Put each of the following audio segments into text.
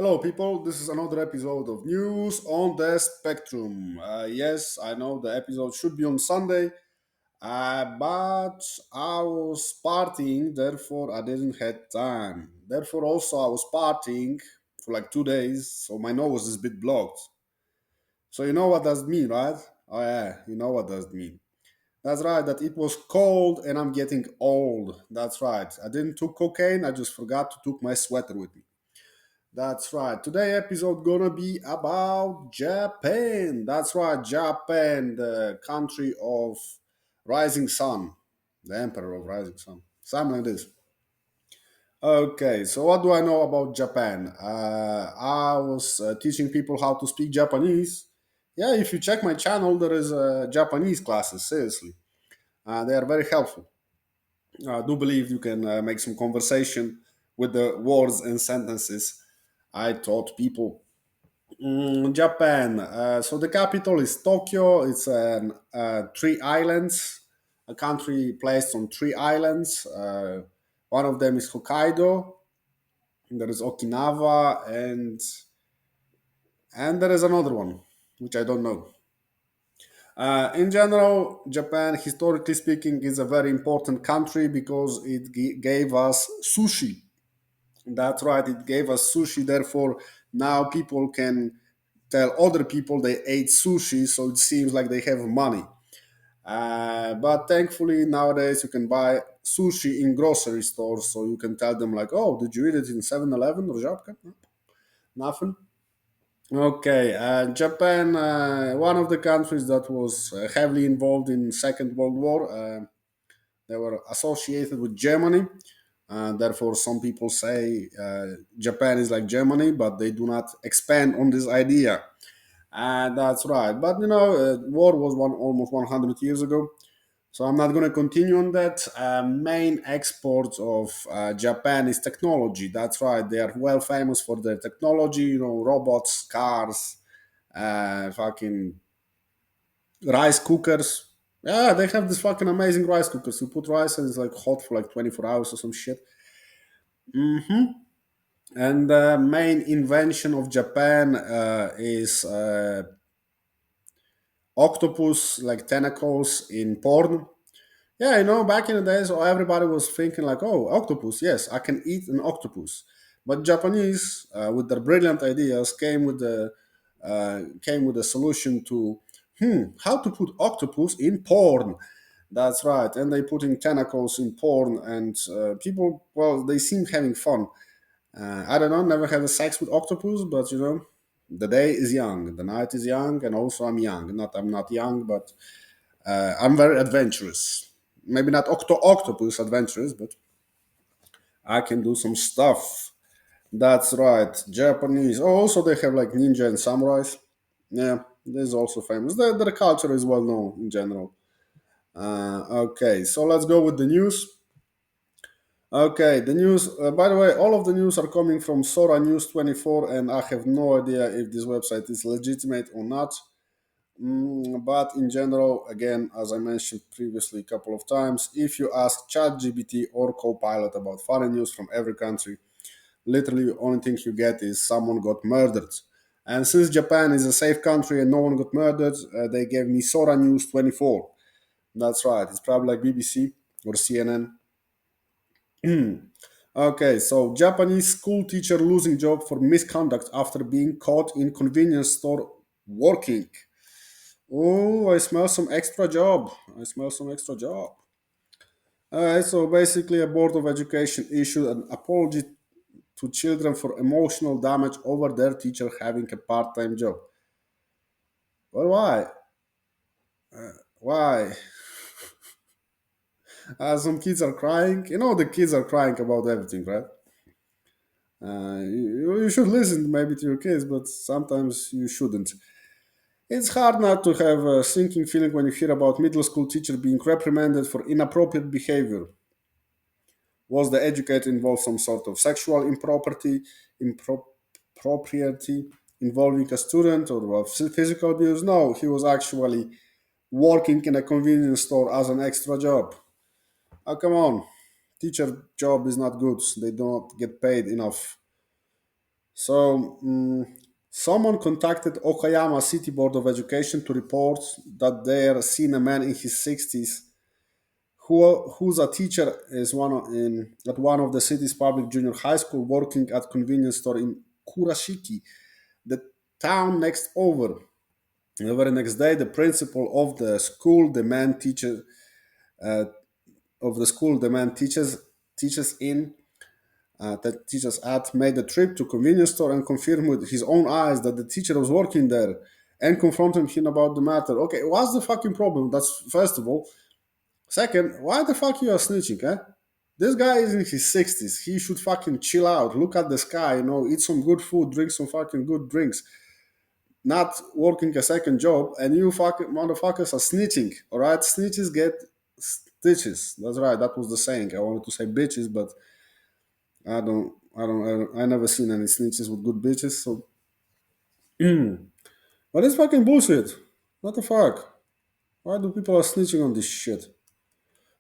Hello, people. This is another episode of News on the Spectrum. Yes, I know the episode should be on Sunday, but I was partying, therefore I didn't have time. Therefore, also I was partying for like 2 days, so my nose is a bit blocked. So you know what does it mean, right? Oh yeah, you know what does it mean. That's right. That it was cold and I'm getting old. That's right. I didn't took cocaine. I just forgot to took my sweater with me. That's right. Today episode gonna be about Japan. That's right, Japan, the country of rising sun, the emperor of rising sun. Something like this. Okay, so what do I know about Japan? I was teaching people how to speak Japanese. Yeah, if you check my channel, there is Japanese classes. Seriously, they are very helpful. I do believe you can make some conversation with the words and sentences I taught people. Japan. So the capital is Tokyo. It's three islands, a country placed on three islands. One of them is Hokkaido. There is Okinawa, and there is another one which I don't know. In general, Japan, historically speaking, is a very important country because it gave us sushi. That's right, it gave us sushi. Therefore, now people can tell other people they ate sushi, so it seems like they have money. But thankfully, nowadays you can buy sushi in grocery stores, so you can tell them, like, oh, did you eat it in 7-Eleven or Żabka? No, nothing. Okay, Japan, one of the countries that was heavily involved in Second World War. They were associated with Germany. Therefore, some people say Japan is like Germany, but they do not expand on this idea. That's right. But war was almost 100 years ago. So I'm not going to continue on that. Main exports of Japan is technology. That's right. They are well famous for their technology. Robots, cars, fucking rice cookers. Yeah, they have this fucking amazing rice cookers. You put rice and it's like hot for like 24 hours or some shit. And the main invention of Japan is octopus, like tentacles in porn. Yeah, back in the days, everybody was thinking like, "Oh, octopus! Yes, I can eat an octopus." But Japanese, with their brilliant ideas, came with a solution to, how to put octopus in porn. That's right, and they put in tentacles in porn, and people, well, they seem having fun. I don't know, never had a sex with octopus, but the day is young, the night is young, and also I'm young. I'm not young, but I'm very adventurous. Maybe not octopus adventurous, but I can do some stuff. That's right. Japanese. Oh, also they have like ninja and samurais. Yeah, this is also famous. Their culture is well known in general. Okay, so let's go with the news. Okay, the news. By the way, all of the news are coming from Sora News 24, and I have no idea if this website is legitimate or not. But in general, again, as I mentioned previously a couple of times, if you ask ChatGPT or Copilot about foreign news from every country, literally the only thing you get is someone got murdered. And since Japan is a safe country and no one got murdered, they gave me Sora News 24. That's right, it's probably like BBC or CNN. Okay, so Japanese school teacher losing job for misconduct after being caught in convenience store working. Oh, I smell some extra job. I smell some extra job. So basically, a board of education issued an apology to children for emotional damage over their teacher having a part-time job. Well, why? Why? Some kids are crying. The kids are crying about everything, right? You should listen maybe to your kids, but sometimes you shouldn't. It's hard not to have a sinking feeling when you hear about middle school teacher being reprimanded for inappropriate behavior. Was the educator involved some sort of sexual impropriety involving a student or physical abuse? No, he was actually working in a convenience store as an extra job. Oh, come on. Teacher job is not good. They don't get paid enough. So, someone contacted Okayama City Board of Education to report that they are seen a man in his 60s who's a teacher is at one of the city's public junior high school working at convenience store in Kurashiki, the town next over. The very next day, the principal of the school, the man teacher uh, of the school, the man teaches in that teachers at made a trip to convenience store and confirmed with his own eyes that the teacher was working there and confronted him about the matter. Okay, what's the fucking problem? That's first of all. Second, why the fuck you are snitching, eh? This guy is in his 60s. He should fucking chill out, look at the sky, eat some good food, drink some fucking good drinks, not working a second job, and you fucking motherfuckers are snitching, alright? Snitches get stitches. That's right, that was the saying. I wanted to say bitches, but I never seen any snitches with good bitches, so. But it's fucking bullshit. What the fuck? Why do people are snitching on this shit?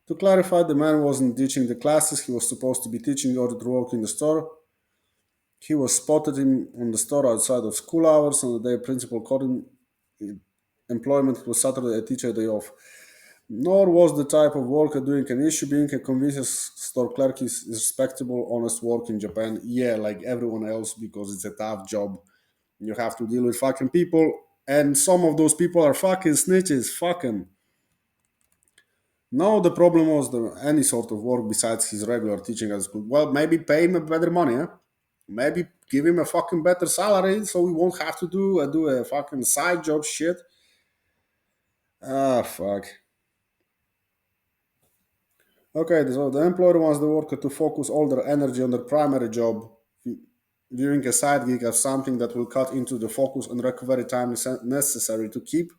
To clarify, the man wasn't teaching the classes he was supposed to be teaching or to work in the store. He was spotted in on the store outside of school hours on the day principal called him employment was Saturday a teacher day off. Nor was the type of worker doing an issue. Being a convenience store clerk is respectable, honest work in Japan. Yeah, like everyone else, because it's a tough job. You have to deal with fucking people, and some of those people are fucking snitches. Fucking. No, the problem was any sort of work besides his regular teaching at school. Well, maybe pay him a better money, huh? Maybe give him a fucking better salary so he won't have to do a fucking side job shit. Ah, fuck. Okay, so the employer wants the worker to focus all their energy on their primary job, viewing a side gig as something that will cut into the focus and recovery time necessary to keep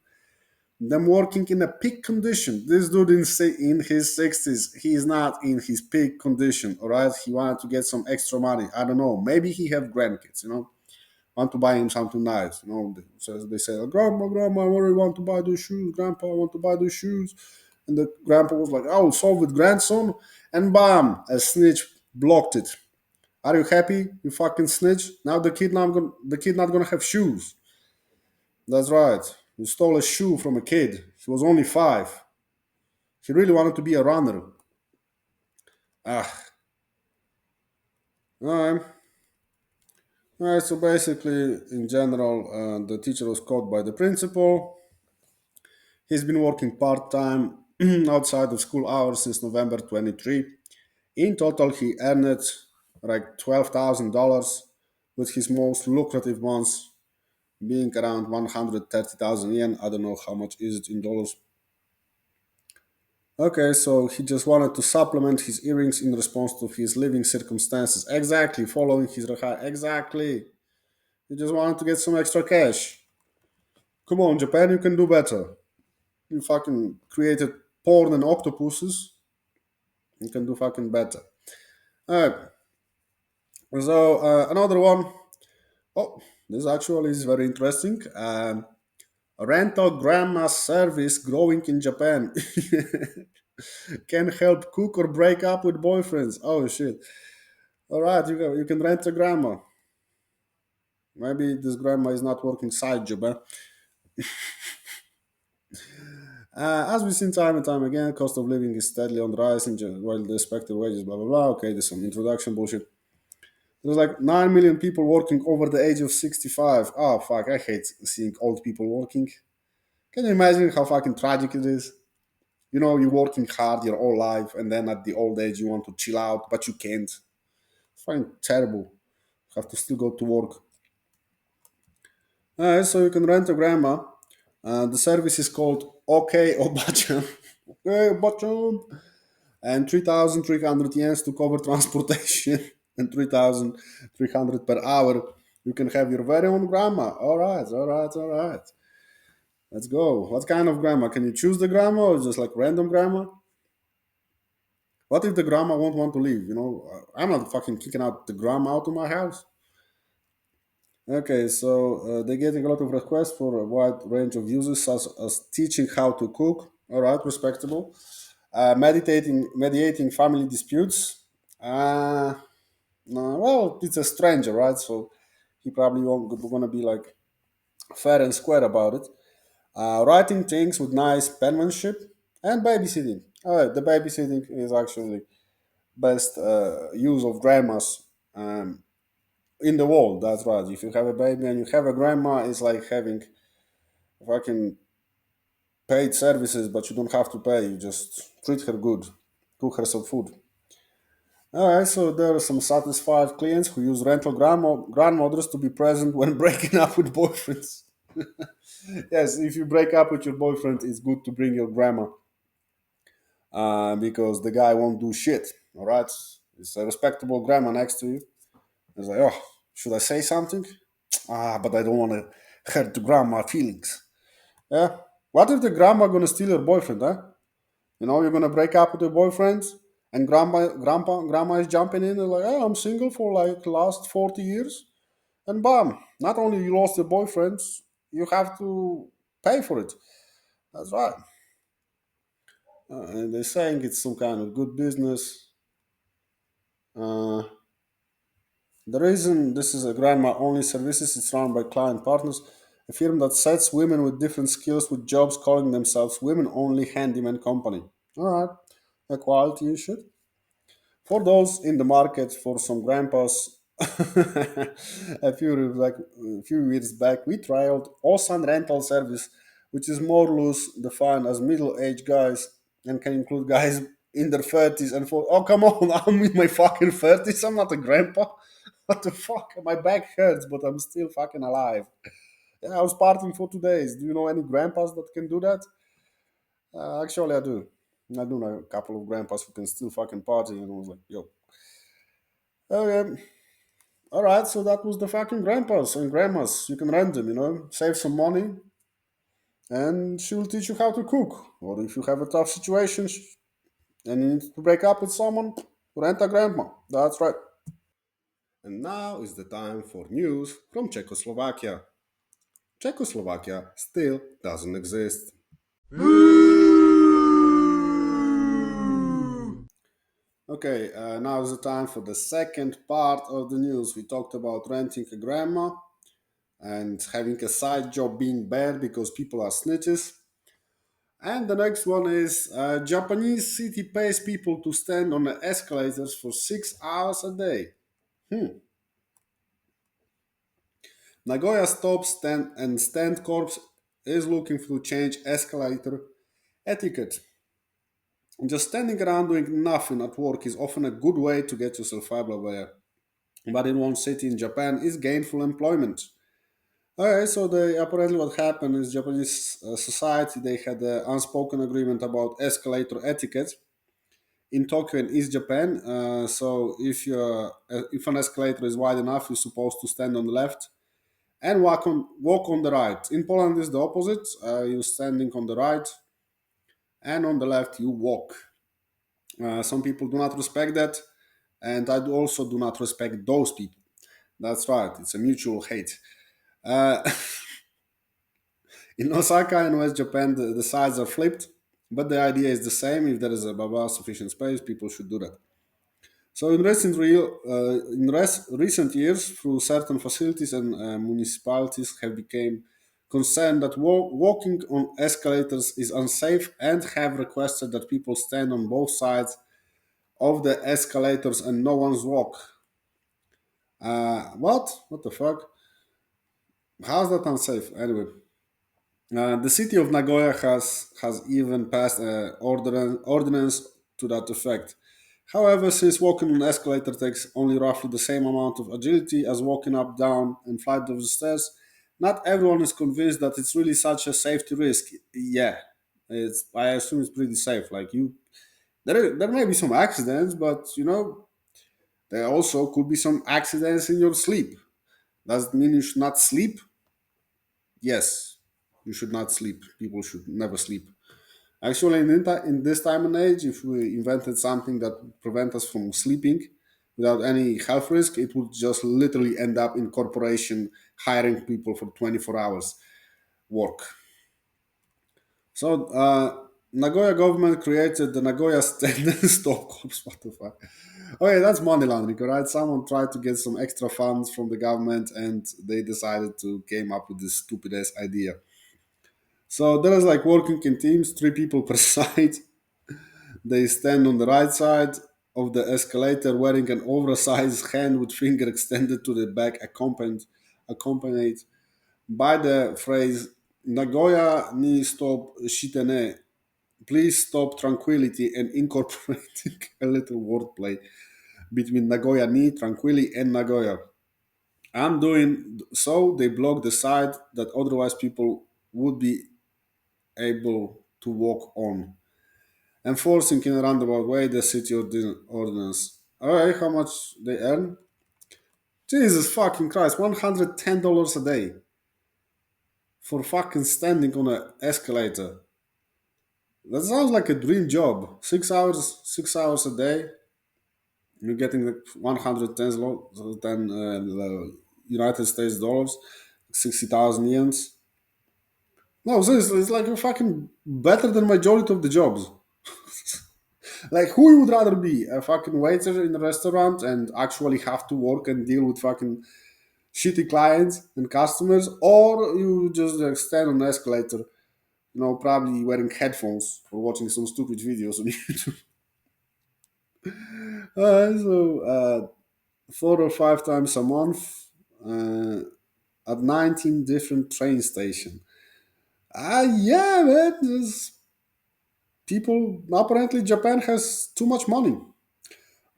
them working in a peak condition. This dude in his 60s, he is not in his peak condition, all right? He wanted to get some extra money. I don't know. Maybe he have grandkids, want to buy him something nice. So they say, grandma, I really want to buy those shoes. Grandpa, I want to buy those shoes. And the grandpa was like, oh, solve with grandson. And bam, a snitch blocked it. Are you happy? You fucking snitch. Now the kid not gonna have shoes. That's right. You stole a shoe from a kid. He was only 5. He really wanted to be a runner. Ah, alright. Alright, so basically, in general, the teacher was caught by the principal. He's been working part time outside of school hours since November 23. In total, he earned like $12,000, with his most lucrative months being around 130,000 yen. I don't know how much is it in dollars. Okay, so he just wanted to supplement his earnings in response to his living circumstances. Exactly, following his reha. Exactly. He just wanted to get some extra cash. Come on, Japan, you can do better. You fucking created porn and octopuses. You can do fucking better. Alright, so another one. Oh, this actually is very interesting. Rental grandma service growing in Japan can help cook or break up with boyfriends. Oh shit! All right, you can rent a grandma. Maybe this grandma is not working side job. Eh? As we've seen time and time again, cost of living is steadily on the rise, while the expected wages, blah blah blah. Okay, there's some introduction bullshit. There's like 9 million people working over the age of 65. Oh fuck, I hate seeing old people working. Can you imagine how fucking tragic it is? You're working hard your whole life, and then at the old age you want to chill out, but you can't. It's fucking terrible. Have to still go to work. So you can rent a grandma. The service is called OK Obachan. Okay, Obachan. And 3,300 yens to cover transportation and 3,300 per hour. You can have your very own grandma. All right, all right, all right. Let's go. What kind of grandma? Can you choose the grandma or just like random grandma? What if the grandma won't want to leave? I'm not fucking kicking out the grandma out of my house. Okay, so they're getting a lot of requests for a wide range of uses, such as teaching how to cook. All right, respectable. Mediating family disputes. No, well, it's a stranger, right? So He probably won't gonna be like fair and square about it. Writing things with nice penmanship and babysitting. The babysitting is actually best use of grandmas um, in the world. That's right. If you have a baby and you have a grandma, it's like having fucking paid services, but you don't have to pay. You just treat her good, cook her some food. All right, so there are some satisfied clients who use rental grandmothers to be present when breaking up with boyfriends. Yes, if you break up with your boyfriend, it's good to bring your grandma because the guy won't do shit. All right, it's a respectable grandma next to you. It's like, oh, should I say something? But I don't want to hurt the grandma feelings. Yeah. What if the grandma gonna steal your boyfriend? Huh? You know, you're gonna break up with your boyfriend, and grandma is jumping in and like, oh, I'm single for like last 40 years, and bam! Not only you lost your boyfriend, you have to pay for it. That's right. And they're saying it's some kind of good business. Uh, the reason this is a grandma only services is run by client partners, a firm that sets women with different skills with jobs calling themselves women only handyman company. All right, a quality issue. For those in the market for some grandpas, a few years back, we trialed Osan rental service, which is more loose defined as middle-aged guys and can include guys in their 30s and for. Oh, come on, I'm in my fucking 30s. I'm not a grandpa. What the fuck? My back hurts, but I'm still fucking alive. Yeah, I was partying for 2 days. Do you know any grandpas that can do that? Actually, I do. I do know a couple of grandpas who can still fucking party, and I was like, yo, okay. All right, so that was the fucking grandpas and grandmas. You can rent them, save some money, and she will teach you how to cook. Or if you have a tough situation and you need to break up with someone, rent a grandma. That's right. And now is the time for news from Czechoslovakia. Czechoslovakia still doesn't exist. Okay, now is the time for the second part of the news. We talked about renting a grandma and having a side job being bad because people are snitches. And the next one is Japanese city pays people to stand on the escalators for 6 hours a day. Nagoya Stop Stand and Stand Corps is looking to change escalator etiquette. Just standing around doing nothing at work is often a good way to get yourself everywhere. But in one city in Japan is gainful employment. Okay, so apparently what happened is Japanese society they had an unspoken agreement about escalator etiquette in Tokyo and East Japan. So if an escalator is wide enough, you're supposed to stand on the left and walk on the right. In Poland, is the opposite. You're standing on the right, and on the left you walk. Some people do not respect that, and I also do not respect those people. That's right. It's a mutual hate. Uh, in Osaka and West Japan, the sides are flipped, but the idea is the same. If there is above sufficient space, people should do that. So in recent years, through certain facilities and municipalities have become concerned that walking on escalators is unsafe and have requested that people stand on both sides of the escalators and no one's walk. What? What the fuck? How's that unsafe? Anyway, the city of Nagoya has even passed an ordinance to that effect. However, since walking on an escalator takes only roughly the same amount of agility as walking up, down, and flight of the stairs, not everyone is convinced that it's really such a safety risk. Yeah, I assume it's pretty safe. Like there may be some accidents, but there also could be some accidents in your sleep. Does it mean you should not sleep? Yes, you should not sleep. People should never sleep. Actually, in this time and age, if we invented something that would prevent us from sleeping without any health risk, it would just literally end up in corporation hiring people for 24 hours work. So, Nagoya government created the Nagoya Stand and Stop Corps. What the fuck? Okay, that's money laundering, right? Someone tried to get some extra funds from the government, and they decided to came up with this stupid ass idea. So there is like working in teams, three people per side. They stand on the right side of the escalator wearing an oversized hand with finger extended to the back, accompanied by the phrase Nagoya ni stop shitene. Please stop tranquility, and incorporating a little wordplay between Nagoya ni tranquility and Nagoya. I'm doing so they block the side that otherwise people would be able to walk on, enforcing in a roundabout way the city ordinance. Alright, how much they earn? Jesus fucking Christ, $110 a day for fucking standing on an escalator. That sounds like a dream job. 6 hours a day. You're getting like 110 United States dollars, 60,000 yens. No, seriously, it's like a fucking better than majority of the jobs. Like, who would rather be a fucking waiter in a restaurant and actually have to work and deal with fucking shitty clients and customers, or you just like stand on an escalator, probably wearing headphones or watching some stupid videos on YouTube. So 4 or 5 times a month uh, at 19 different train stations. Yeah, man. People apparently Japan has too much money,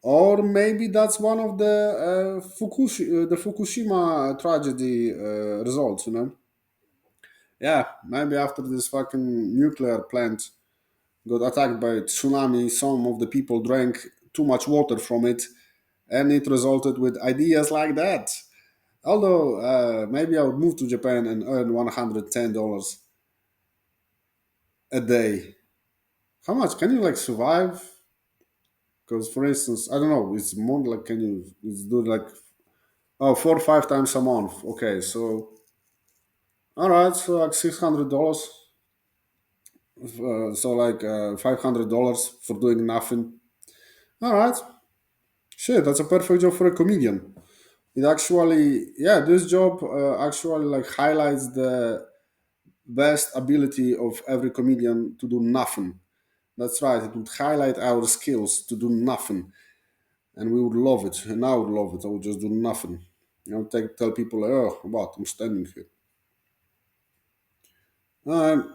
or maybe that's one of the Fukushima tragedy results. Yeah, maybe after this fucking nuclear plant got attacked by tsunami, some of the people drank too much water from it, and it resulted with ideas like that. Although maybe I would move to Japan and earn $110 a day. How much can you like survive? Because for instance, I don't know, it's more like can you it's do like 4 or 5 times a month. Okay, so all right, so like $600. So like $500 for doing nothing. All right, shit, that's a perfect job for a comedian. It actually, yeah, this job actually like highlights the best ability of every comedian to do nothing. That's right. It would highlight our skills to do nothing, and we would love it. And I would love it. I would just do nothing. Tell people, like, oh, what? I'm standing here.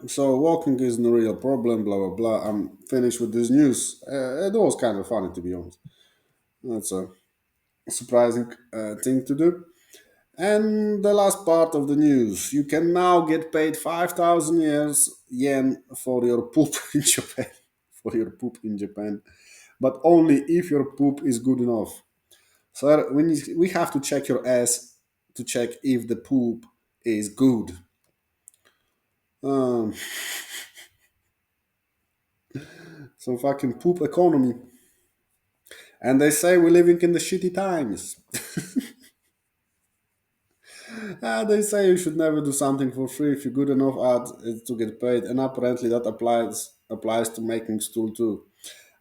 So walking isn't a real problem. Blah blah blah. I'm finished with this news. It was kind of funny, to be honest. That's a surprising thing to do. And the last part of the news: you can now get paid 5,000 years yen for your poop in Japan. For your poop in Japan, but only if your poop is good enough. So we have to check your ass to check if the poop is good. Um, so fucking poop economy. And they say we're living in the shitty times. They say you should never do something for free if you're good enough at it to get paid, and apparently that applies to making stool too.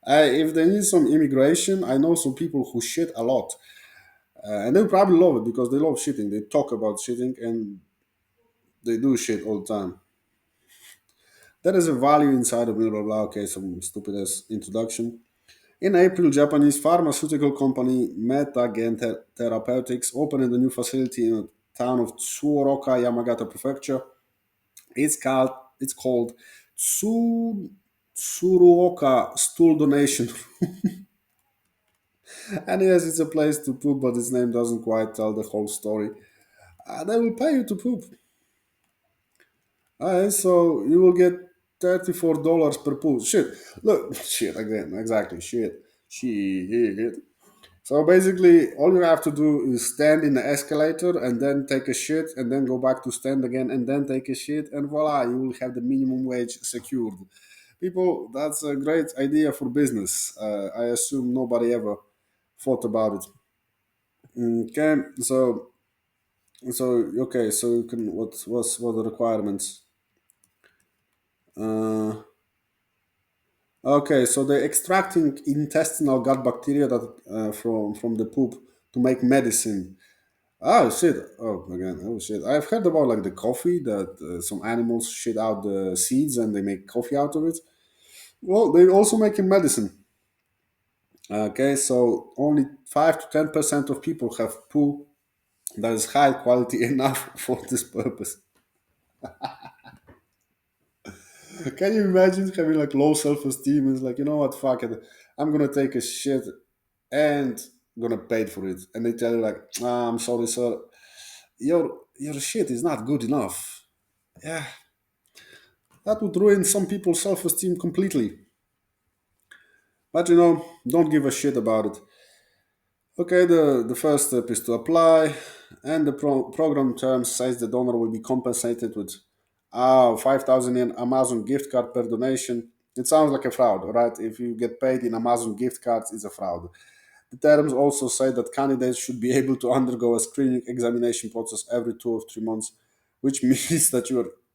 If they need some immigration, I know some people who shit a lot, and they probably love it because they love shitting. They talk about shitting and they do shit all the time. There is a value inside of blah blah blah. Okay, some stupid ass introduction. In April, Japanese pharmaceutical company Metagen Therapeutics opened a new facility in the town of Tsuruoka, Yamagata Prefecture. It's called Tsuruoka Stool Donation. And yes, it's a place to poop, but its name doesn't quite tell the whole story. They will pay you to poop. So you will get $34 per poop. Shit. Look, shit again. Exactly. Shit. Shit. So basically, all you have to do is stand in the escalator and then take a shit and then go back to stand again and then take a shit, and voila, you will have the minimum wage secured. People, that's a great idea for business. I assume nobody ever thought about it. Okay, so okay, so you can what are the requirements? Uh, Okay, so they're extracting intestinal gut bacteria that from the poop to make medicine. Oh shit! Oh again! Oh shit! I've heard about like the coffee that some animals shit out the seeds and they make coffee out of it. Well, they're also making medicine. Okay, so only 5 to 10% of people have poo that is high quality enough for this purpose. Can you imagine having like low self esteem? It's like, you know what, fuck it. I'm gonna take a shit and gonna pay for it. And they tell you like, I'm sorry, sir, your shit is not good enough. Yeah, that would ruin some people's self esteem completely. But don't give a shit about it. Okay, the first step is to apply, and the program terms says the donor will be compensated with 5,000 yen Amazon gift card per donation. It sounds like a fraud, right? If you get paid in Amazon gift cards, it's a fraud. The terms also say that candidates should be able to undergo a screening examination process every 2 or 3 months, which means that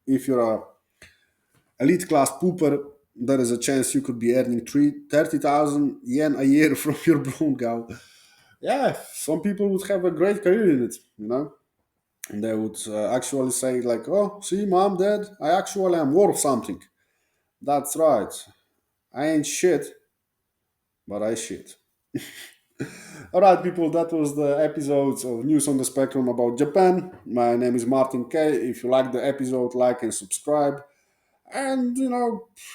if you're a elite class pooper, there is a chance you could be earning 30,000 yen a year from your Brungal. Yeah, some people would have a great career in it. And they would actually say like, "Oh, see, mom, dad, I actually am worth something." That's right. I ain't shit, but I shit. All right, people, that was the episode of News on the Spectrum about Japan. My name is Martin K. If you like the episode, like and subscribe. And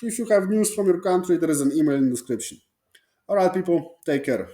if you have news from your country, there is an email in the description. All right, people, take care.